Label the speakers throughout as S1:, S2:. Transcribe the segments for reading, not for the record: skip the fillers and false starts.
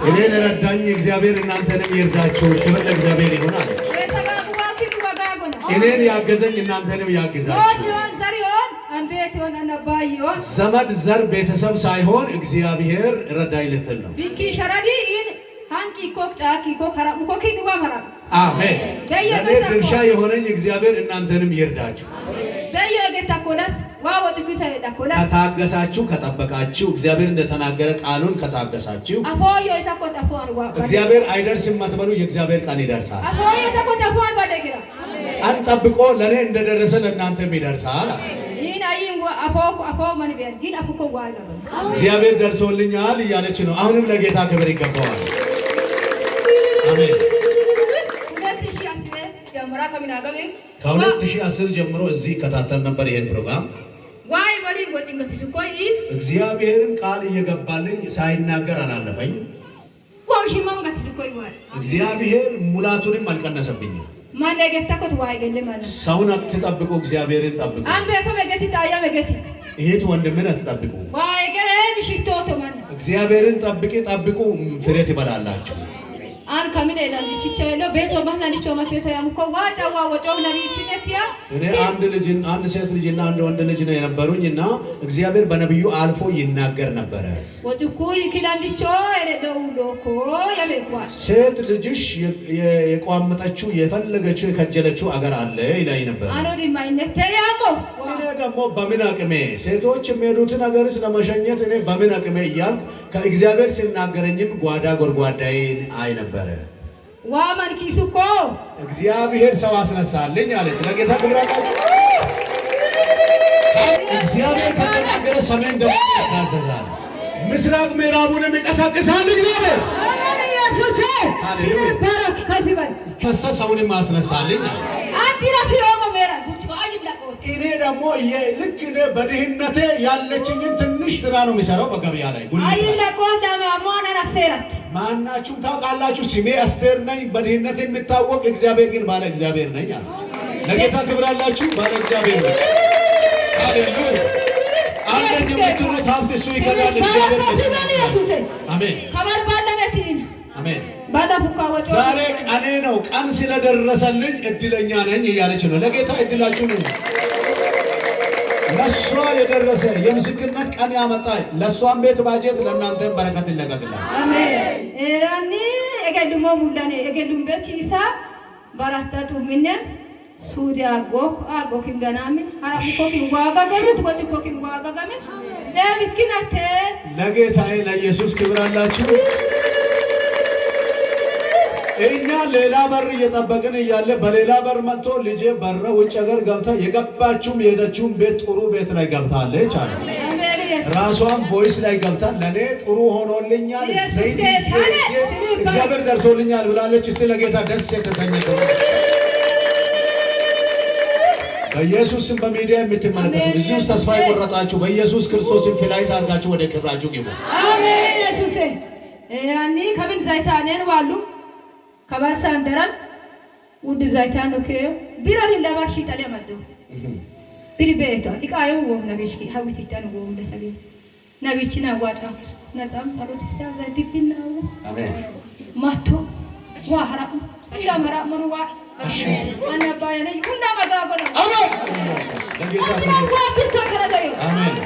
S1: እኔ ለረዳኝ እግዚአብሔር እናንተንም ይርዳችሁ። ክብር ለእግዚአብሔር ይሆናል። እኔን ያገዘኝ እናንተንም ያግዛችሁ። ዘመድ ዘር ቤተሰብ ሳይሆን እግዚአብሔር ረዳኝ ልትል ነው። አሜን። ለኔ ድርሻ የሆነኝ እግዚአብሔር እናንተንም ይርዳችሁ። ከታገሳችሁ ከጠበቃችሁ እግዚአብሔር እንደተናገረ ቃሉን ከታገሳችሁ እግዚአብሔር አይደርስም አትበሉ። የእግዚአብሔር ቃል ይደርሳል። ቀን ጠብቆ ለኔ እንደደረሰ ለእናንተም ይደርሳል። እግዚአብሔር ደርሶልኛል እያለች ነው። አሁንም ለጌታ ክብር ይገባዋል። አሜን። ከ2010 ጀምሮ እዚህ ከታተል ነበር ይሄን ፕሮግራም። እግዚአብሔርን ቃል እየገባልኝ ሳይናገር አላለፈኝ። እግዚአብሔር ሙላቱንም አልቀነሰብኝም። ሰውን አትጠብቁ፣ እግዚአብሔርን ጠብቁ። እህት ወንድምን አትጠብቁ፣ እግዚአብሔርን ጠብቁ፣ ፍሬ ትበላላችሁ። እኔ አንድ ሴት ልጅና አንድ ወንድ ልጅ ነው የነበሩኝ እና እግዚአብሔር በነብዩ አልፎ ይናገር ነበረ። ሴት ልጅሽ የቋመጠችው የፈለገችው የከጀለችው አገር አለ ይላይ ነበር። እኔ ደግሞ በምን አቅሜ ሴቶች የሚሄዱትን አገርስ ለመሸኘት እኔ በምን አቅሜ እያልኩ ከእግዚአብሔር ሲናገረኝም ጓዳ ጎርጓዳዬን አይ ነበረ። እግዚአብሔር ሰው አስነሳልኝ አለች። ለጌታ ክብር አላችሁ። እግዚአብሔር ከተናገረ ሰሜን ደግሞ ይታዘዛል፣ ምስራቅ ምዕራቡንም ይቀሳቅሳል። እግዚአብሔር ሰውንም አስነሳልኝ አለ። እኔ ደግሞ ልክ እኔ በድህነቴ ያለችኝን ትንሽ ስራ ነው የሚሰራው በገበያ ላይ ማናችሁም ታውቃላችሁ። ስሜ አስቴር ነኝ፣ በድህነት የሚታወቅ እግዚአብሔር ግን ባለ እግዚአብሔር ነኝ አለ። ለጌታ ክብር አላችሁ። ባለ እግዚአብሔር ነኝ። ሃሌሉያ። አንደኛ የምትሉት ሀብት እሱ ይከዳል። እግዚአብሔር አሜን አሜን። ዛሬ ቀኔ ነው። ቀን ስለደረሰልኝ እድለኛ ነኝ እያለች ነው። ለጌታ እድላችሁ ነኝ። ለሷ የደረሰ የምስክርነት ቀን ያመጣል። ለሷም ቤት ባጀት፣ ለእናንተም በረከት ይለቀቅላል። አሜን። ያኒ እገድሞ ሙላኔ እገድም በኪሳ ባራታቱ ምን ሱዲያ ጎክ ገናሚ አራኮክ ዋጋ ገምት ወጭኮክ ዋጋ ገምት ለምክንያት ለጌታዬ ለኢየሱስ ክብር አላችሁ። እኛ ሌላ በር እየጠበቅን እያለ በሌላ በር መጥቶ ልጄ በረ ውጭ ሀገር ገብታ የገባችውም የሄደችውም ቤት ጥሩ ቤት ላይ ገብታለች አለ። ራሷም ቮይስ ላይ ገብታ ለኔ ጥሩ ሆኖልኛል፣ ዘይት እግዚአብሔር ደርሶልኛል ብላለች። እስቲ ለጌታ ደስ የተሰኘ በኢየሱስም በሚዲያ የምትመለከቱ እዚህ ውስጥ ተስፋ የቆረጣችሁ በኢየሱስ ክርስቶስም ፍላይት አድርጋችሁ ወደ ክብራችሁ ግቡ። አሜን። ኢየሱስ ያኒ ከምን ዘይታኔን ዋሉ ከባሳን ደረም ውድ ዘይታን ኦኬ ቢራን ለማርሽ ይጣል ያመጡ ቢሪቤቶ ዲቃዩ ወም ነብሽኪ ሀዊት ይጣን ወም ለሰቢ ነብይችና ዋጫ ነጻም ጸሎት ይሳዛ ዲብናው አሜን ማቶ ዋህራ እንዳመራ ምንዋ አሜን አናባየነ ሁና ማጋበለ አሜን ለጌታ አሜን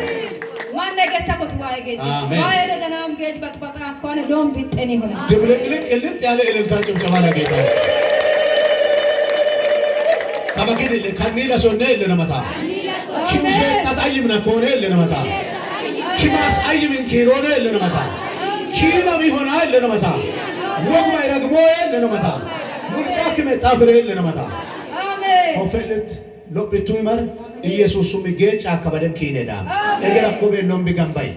S1: ማነገተኩት ዋይገድ ዋይደ ደናም ገድ በጥበጣ አኳን ዶም ቢጠኔ ሆነ ድብልቅልቅ ልጥ ያለ እልልታ ጭብጨባ ለጌታ ከመከደ ከኒላ ሶነ ለነመታ ኪውሸ ተጣይም ነኮነ ለነመታ ኪማስ አይም እንኪሮነ ለነመታ ኪናም ይሆናል ለነመታ ወግማ ይረግሞ ለነመታ ሙልጫክ መጣፍሬ ለነመታ አሜን ኦፈለት ሎብቱ ይመር ኢየሱስም ጌጫ ከበደም ኪነዳ እገራ ኮበ ሎምቢ ገምባይ